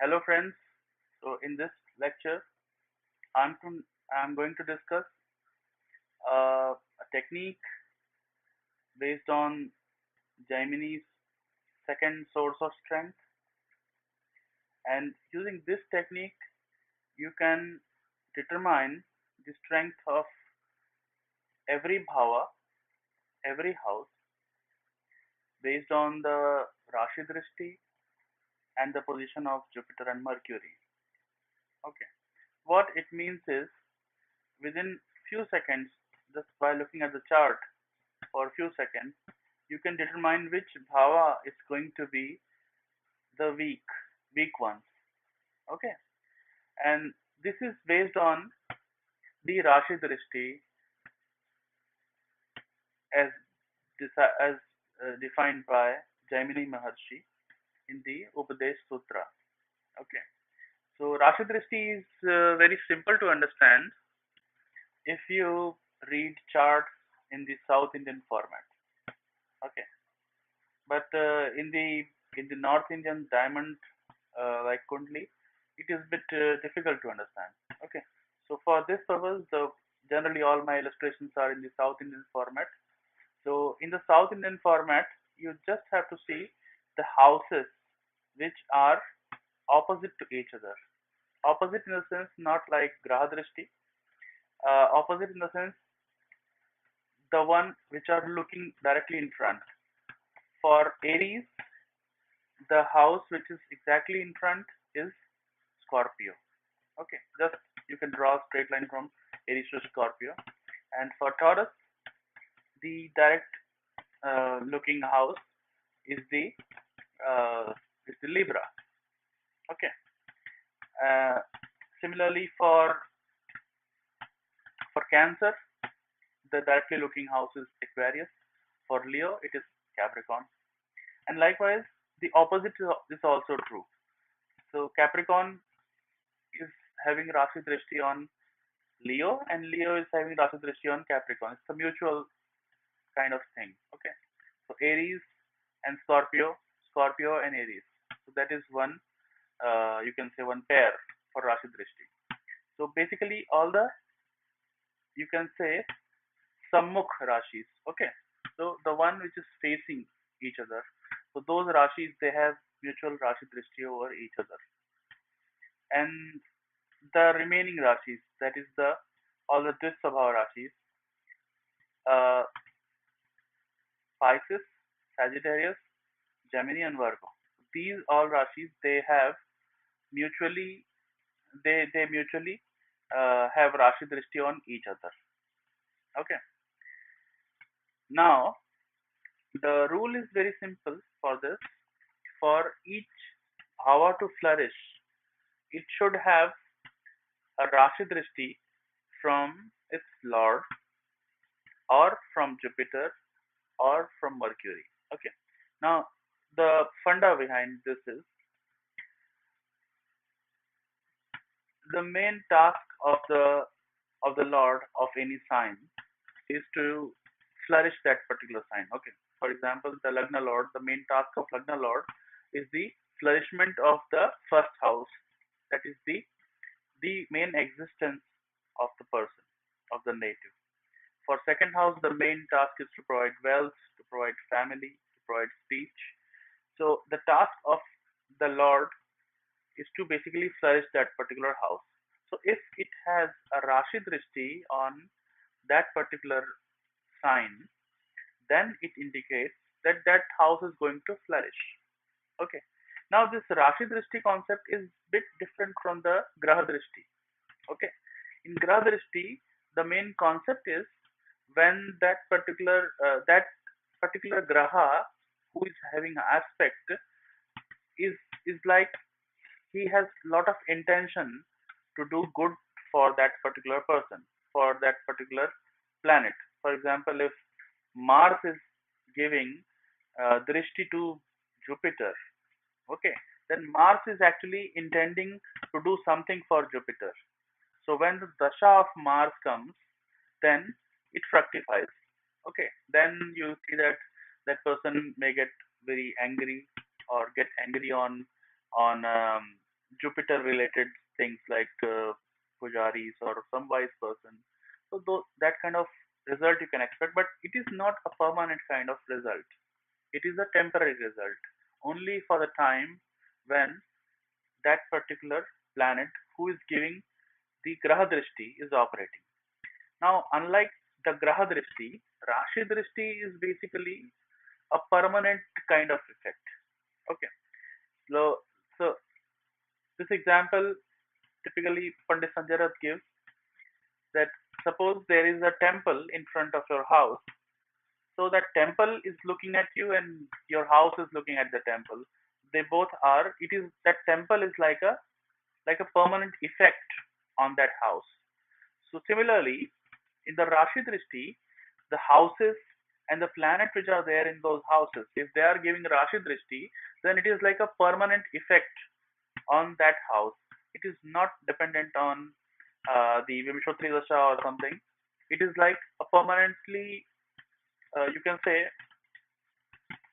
Hello friends. So in this lecture, I'm to, I'm going to discuss a technique based on Jaimini's second source of strength, and using this technique, you can determine the strength of every bhava, every house, based on the Rashi Drishti and the position of Jupiter and Mercury. Okay. What it means is within few seconds, just by looking at the chart for a few seconds, you can determine which bhava is going to be the weak ones. Okay, and this is based on the Rashi Drishti as defined by Jaimini Maharshi in the Upadesh Sutra. Okay, so Rashi Drishti is very simple to understand if you read charts in the South Indian format. Okay, but in the North Indian diamond like Kundli, it is a bit difficult to understand. Okay, so for this purpose, generally all my illustrations are in the South Indian format. So in the South Indian format, you just have to see the houses which are opposite to each other. Opposite in the sense not like Graha Drishti. Opposite in the sense the one which are looking directly in front. For Aries, the house which is exactly in front is Scorpio. Okay, just you can draw a straight line from Aries to Scorpio. And for Taurus, the direct looking house is the uh, Libra. Okay. Uh, Similarly, for Cancer, the directly looking house is Aquarius. For Leo, it is Capricorn. And likewise, the opposite is also true. So Capricorn is having Rashi Drishti on Leo, and Leo is having Rashi Drishti on Capricorn. It's a mutual kind of thing. Okay. So Aries and Scorpio, Scorpio and Aries. So that is one, you can say one pair for Rashi Drishti. So basically all the, you can say Sammukh Rashis. Okay. So the one which is facing each other. So those Rashis, they have mutual Rashi Drishti over each other. And the remaining Rashis, that is the all the Dvitsvabhava Rashis, uh, Pisces, Sagittarius, Gemini and Virgo. These all Rashis, they have mutually, they mutually have Rashi Drishti on each other. Okay. Now, the rule is very simple for this. For each bhava to flourish, it should have a Rashi Drishti from its Lord or from Jupiter or from Mercury. Okay. Now, the funda behind this is the main task of the Lord of any sign is to flourish that particular sign. Okay. For example, the Lagna Lord, the main task of Lagna Lord is the flourishment of the first house. That is the main existence of the person, of the native. For second house, the main task is to provide wealth, to provide family, to provide speech. So the task of the Lord is to basically flourish that particular house. So if it has a Rashi Drishti on that particular sign, then it indicates that that house is going to flourish. Okay. Now this Rashi Drishti concept is bit different from the Graha Drishti. Okay. In Graha Drishti, the main concept is when that particular Graha who is having aspect is is like he has lot of intention to do good for that particular person, for that particular planet. For example, if Mars is giving drishti to Jupiter, okay, then Mars is actually intending to do something for Jupiter. So when the dasha of Mars comes, then it fructifies. Okay, then you see that that person may get very angry or get angry on Jupiter related things like pujaris or some wise person. So that kind of result you can expect, but it is not a permanent kind of result. It is a temporary result only for the time when that particular planet who is giving the graha drishti is operating. Now, unlike the graha drishti, Rashi drishti is basically a permanent kind of effect. Okay, so, so this example typically Pandit Sanjay Rath gives that suppose there is a temple in front of your house, so that temple is looking at you and your house is looking at the temple. They both are. It is that temple is like a permanent effect on that house. So similarly, in the Rashi Drishti, the houses and the planets which are there in those houses, if they are giving Rashi Drishti, then it is like a permanent effect on that house. It is not dependent on the Vimshotri Dasha or something. It is like a permanently, you can say,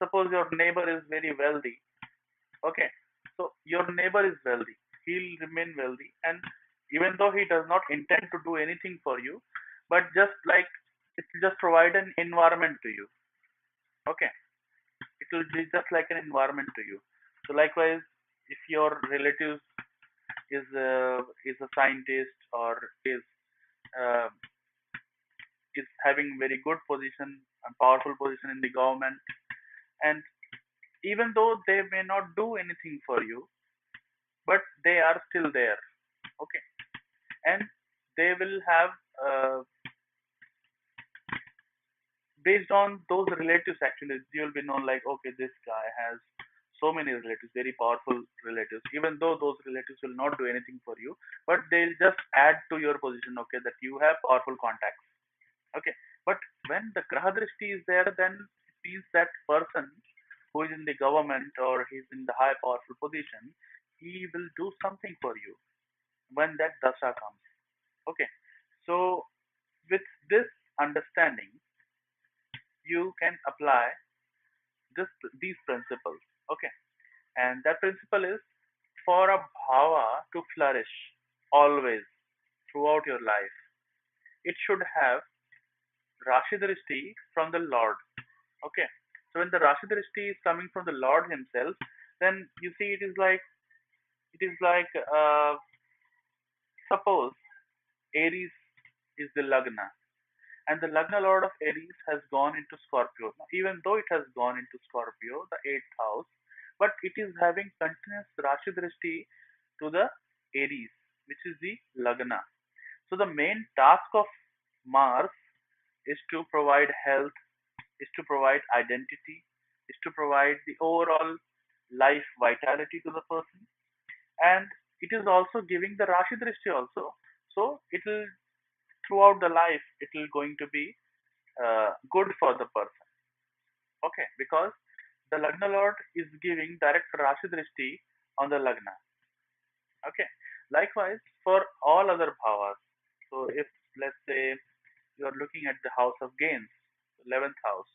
suppose your neighbor is very wealthy. Okay, so your neighbor is wealthy. He'll remain wealthy, and even though he does not intend to do anything for you, but just like it will just provide an environment to you. Okay, it will be just like an environment to you. So likewise, if your relative is a scientist or uh, is having very good position and powerful position in the government, and even though they may not do anything for you, but they are still there. Okay, and they will have based on those relatives. Actually, you will be known like, okay, this guy has so many relatives, very powerful relatives, even though those relatives will not do anything for you, but they'll just add to your position. Okay, that you have powerful contacts. Okay, but when the graha drishti is there, then it means that person who is in the government or he's in the high powerful position, he will do something for you when that dasha comes. Okay, so with this understanding, you can apply this these principles. Okay, and that principle is for a bhava to flourish always throughout your life, it should have Rashi Drishti from the Lord. Okay, so when the Rashi Drishti is coming from the Lord Himself, then you see it is like suppose Aries is the Lagna, and the Lagna Lord of Aries has gone into Scorpio. Now, even though it has gone into Scorpio, the eighth house, but it is having continuous Rashi Drishti to the Aries, which is the Lagna. So the main task of Mars is to provide health, is to provide identity, is to provide the overall life vitality to the person, and it is also giving the Rashi Drishti also. So it will throughout the life it will going to be good for the person. Okay, because the Lagna Lord is giving direct Rashi Drishti on the Lagna. Okay, likewise for all other bhavas. So if let's say you are looking at the house of gains, 11th house.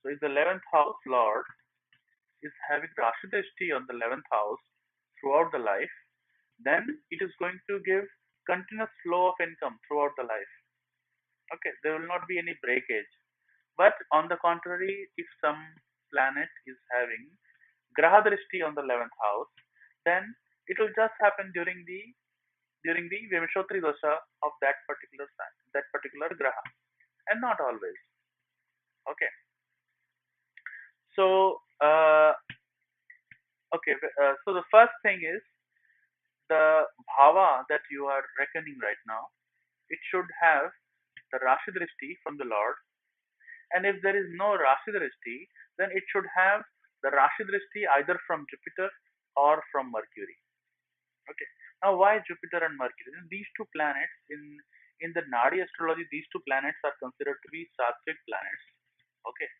So if the 11th house Lord is having Rashi Drishti on the 11th house throughout the life, then it is going to give continuous flow of income throughout the life. Okay, there will not be any breakage. But on the contrary, if some planet is having Graha Drishti on the 11th house, then it will just happen during the Vimshotri Dosha of that particular sign, that particular Graha, and not always. Okay, so so the first thing is the bhava that you are reckoning right now. It should have the Rashi Drishti from the Lord, and if there is no Rashi Drishti, then it should have the Rashi Drishti either from Jupiter or from Mercury. Okay. Now, why Jupiter and Mercury? These two planets in the Nadi astrology, these two planets are considered to be sattvic planets. Okay.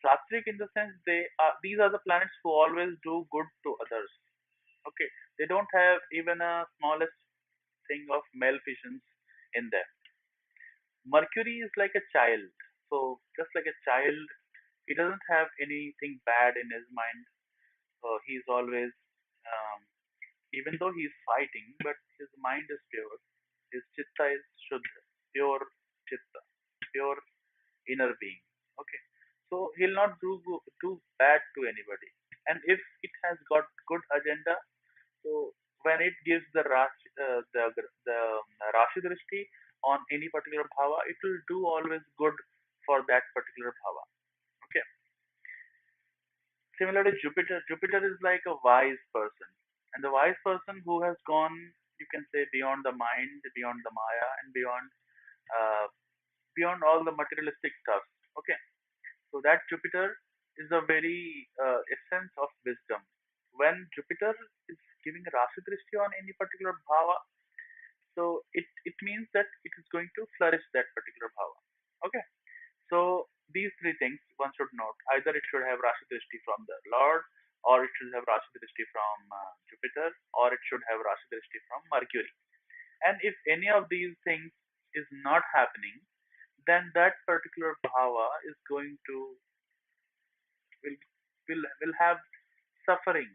Sattvic in the sense these are the planets who always do good to others. Okay. They don't have even a smallest thing of maleficence in them. Mercury is like a child. So just like a child, he doesn't have anything bad in his mind. He's always um, Even though he is fighting, but his mind is pure. His chitta is shuddha, pure chitta, pure inner being. Okay, so he'll not do bad to anybody. And if it has got good agenda, so when it gives the Rashi Drishti on any particular bhava, it will do always good for that particular bhava. Okay. Similarly, Jupiter is like a wise person, and the wise person who has gone, you can say, beyond the mind, beyond the Maya, and uh, beyond all the materialistic stuff. Okay, so that Jupiter is the very essence of wisdom. When Jupiter is giving Rashi Drishti on any particular bhava, so it means that it is going to flourish that particular bhava. Okay, so these three things one should note. Either it should have Rashi Drishti from the Lord, or it should have Rashi Drishti from Jupiter, or it should have Rashi Drishti from Mercury. And if any of these things is not happening, then that particular bhava is going to will will have suffering,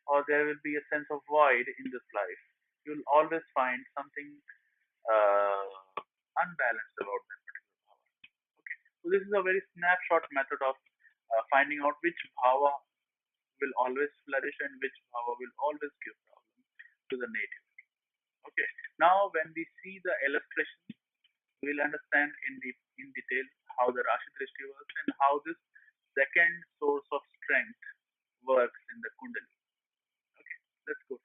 or there will be a sense of void in this life. You'll always find something uh, unbalanced about that particular bhava. Okay, so this is a very snapshot method of finding out which bhava will always flourish and which bhava will always give problem to the native. Okay, now when we see the illustration, we'll understand in detail how the Rashi Drishti works and how this second source of strength works in the Kundali. Okay, let's go.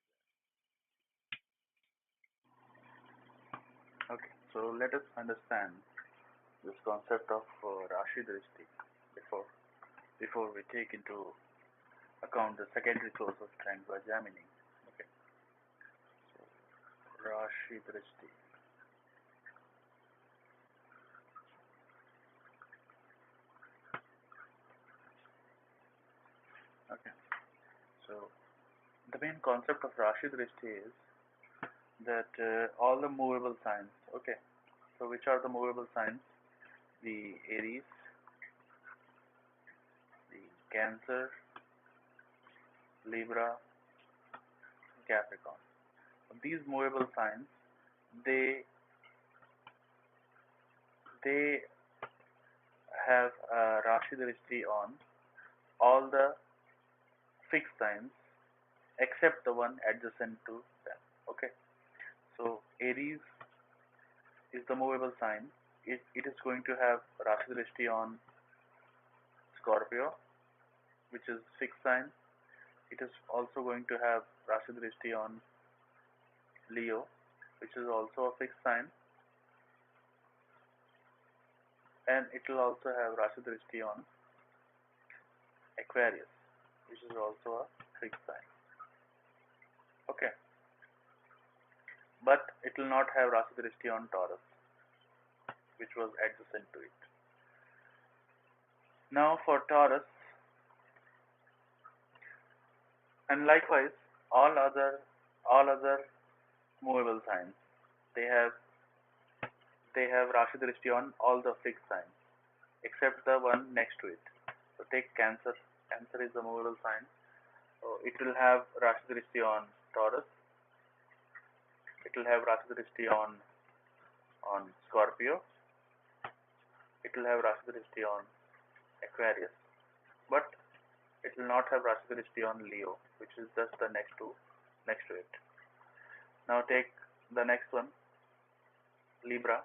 Okay, so let us understand this concept of Rashi Drishti before we take into account the secondary source of strength by jaimini. Okay, so Rashi Drishti. Okay, so the main concept of Rashi Drishti is that all the movable signs. Okay, so which are the movable signs? The Aries, the Cancer, Libra, Capricorn. These movable signs, they they have Rashi Drishti on all the fixed signs except the one adjacent to them. Okay, so Aries is the movable sign. It is going to have Rashi Drishti on Scorpio, which is fixed sign. It is also going to have Rashi Drishti on Leo, which is also a fixed sign, and it will also have Rashi Drishti on Aquarius, which is also a fixed sign. Okay, but it will not have Rashi Drishti on Taurus, which was adjacent to it. Now for Taurus, and likewise all other movable signs, they have Rashi Drishti on all the fixed signs except the one next to it. So take Cancer. Cancer is the movable sign. So it will have Rashi Drishti on Taurus. It will have Rashi Drishti on Scorpio. It will have Rashi Drishti on Aquarius. But it will not have Rashi Drishti on Leo, which is just the next to it. Now take the next one, Libra.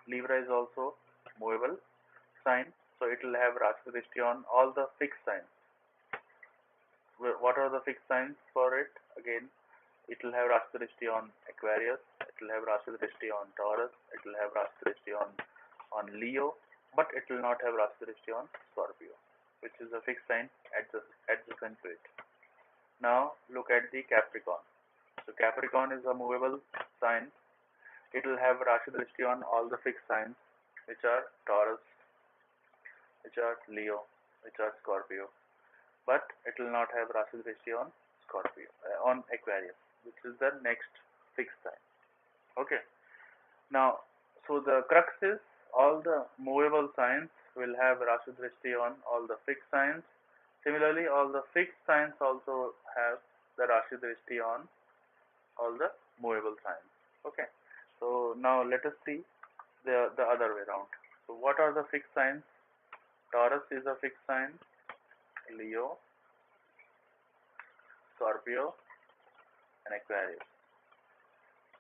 Libra is also movable sign, so it will have Rashi Drishti on all the fixed signs. What are the fixed signs for it? Again, it will have Rashi Drishti on Aquarius, it will have Rashi Drishti on Taurus, it will have Rashi Drishti on Leo, but it will not have Rashi Drishti on Scorpio, which is a fixed sign adjacent to it. Now look at the Capricorn. So Capricorn is a movable sign. It will have Rashi Drishti on all the fixed signs, which are Taurus, which are Leo, which are Scorpio, but it will not have Rashi Drishti on on Aquarius, which is the next fixed sign. Okay. Now, so the crux is all the movable signs will have Rashi Drishti on all the fixed signs. Similarly, all the fixed signs also have the Rashi Drishti on all the movable signs. Okay. So now let us see the other way around. So what are the fixed signs? Taurus is a fixed sign. Leo, Scorpio, and Aquarius.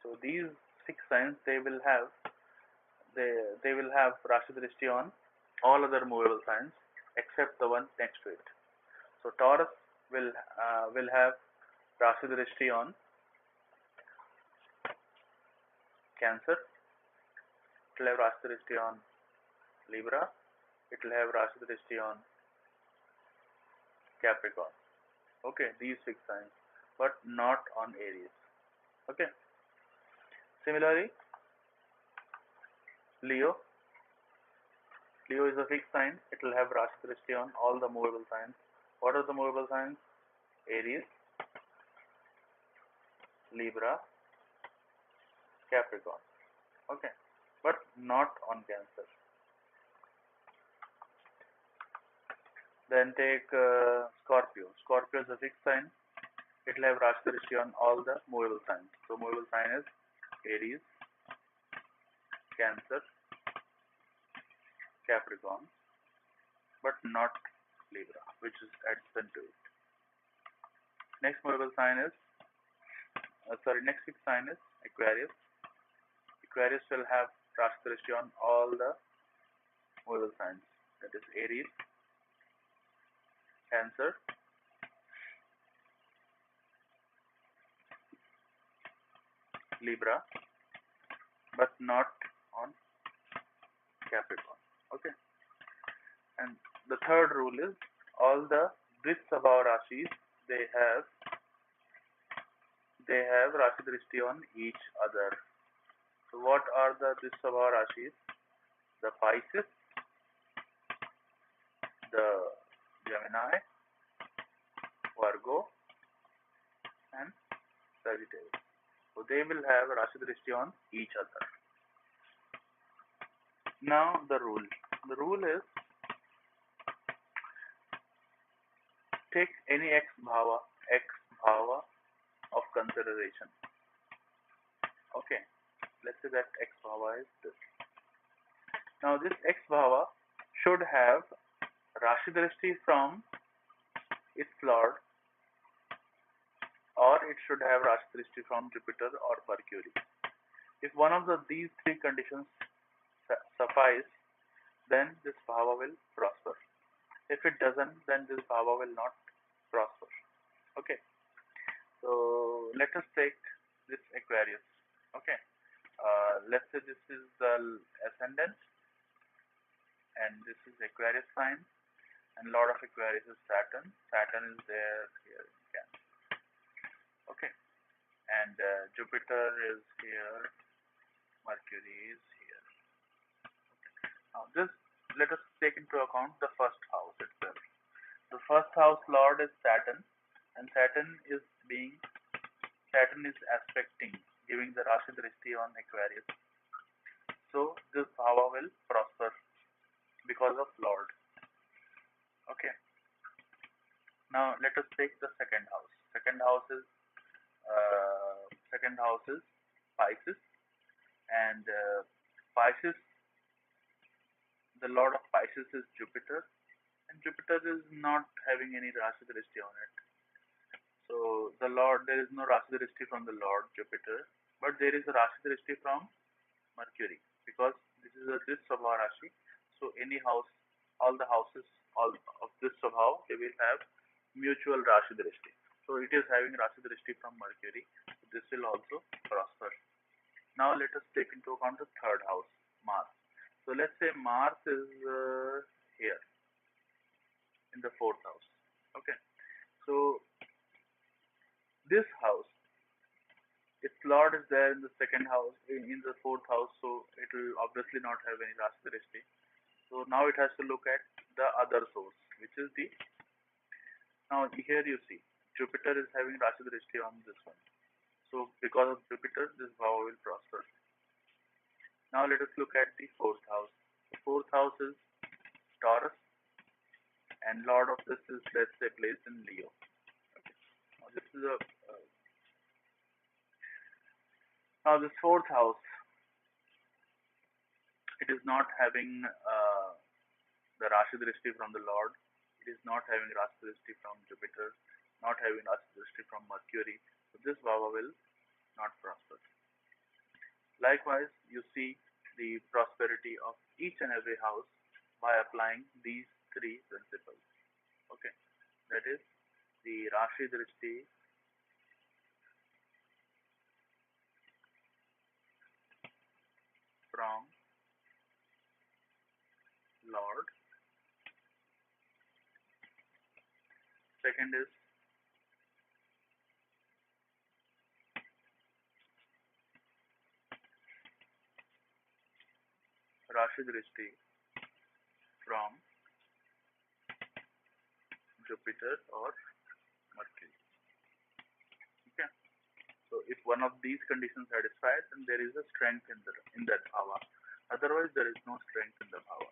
So these fixed signs they will have Rashi Drishti on all other movable signs except the one next to it. So Taurus will have Rashi Drishti on Cancer. It will have Rashi Drishti on Libra. It will have Rashi Drishti on Capricorn. Okay, these fixed signs, but not on Aries. Okay. Similarly, Leo. Leo is a fixed sign. It will have Rashi Drishti on all the movable signs. What are the movable signs? Aries, Libra, Capricorn. Okay, but not on Cancer. Then take Scorpio. Scorpio is a fixed sign. It will have Rashi Drishti on all the movable signs. So movable sign is Aries, Cancer, Capricorn, but not Libra, which is adjacent to it. Next movable sign is next fixed sign is Aquarius. Aquarius will have Rashi Drishti on all the movable signs. That is Aries, Cancer, Libra, but not on Capricorn. Okay. And the third rule is all the Drisabha Rashis they have Rashi Drishti on each other. So what are the Drisabha Rashis? The Pisces, the Gemini, Virgo, and Sagittarius. So they will have Rashi Drishti on each other. Now the rule. The rule is take any X bhava of consideration. Okay. Let's say that X bhava is this. Now this X bhava should have Rashi Drishti from its Lord, or it should have Rashi Drishti from Jupiter or Mercury. If one of these three conditions suffice, then this bhava will prosper. If it doesn't, then this bhava will not prosper. Okay. So let us take this Aquarius. Okay. Let's say this is the ascendant, and this is Aquarius sign, and Lord of Aquarius is Saturn. Saturn is there here in Cancer. Okay. And Jupiter is here, Mercury is here. Now let us take into account the first house itself. The first house Lord is Saturn, and Saturn is aspecting, giving the Rashi Drishti on Aquarius. So this bhava will prosper because of Lord. Okay. Now let us take the second house. Second house is Pisces, and Pisces, the Lord of Pisces is Jupiter, and Jupiter is not having any Rashi Drishti on it. So there is no Rashi Drishti from the Lord Jupiter, but there is a Rashi Drishti from Mercury, because this is a Drisabha Rashi. So any house, all the houses, all of this Sabha, they will have mutual Rashi Drishti. So it is having Rashi Drishti from Mercury. So this will also prosper. Now let us take into account the third house, Mars. So let's say Mars is here in the fourth house. Okay. So this house, its Lord is there in the second house, in the fourth house, so it will obviously not have any Rashi Drishti. So now it has to look at the other source, which is now here you see, Jupiter is having Rashi Drishti on this one. So because of Jupiter, this bhava will prosper. Now let us look at the fourth house. The fourth house is Taurus, and Lord of this is, let's say, placed in Leo. Okay. Now This is a now this fourth house. It is not having the Rashi Drishti from the Lord. It is not having Rashi Drishti from Jupiter, not having Rashi Drishti from Mercury. So this Bhava will not prosper. Likewise, you see the prosperity of each and every house by applying these three principles. Okay, that is the Rashi Drishti from Lord. Second is Rashi Drishti from Jupiter or Mercury. Okay. So if one of these conditions satisfied, then there is a strength in that bhava. Otherwise, there is no strength in the bhava.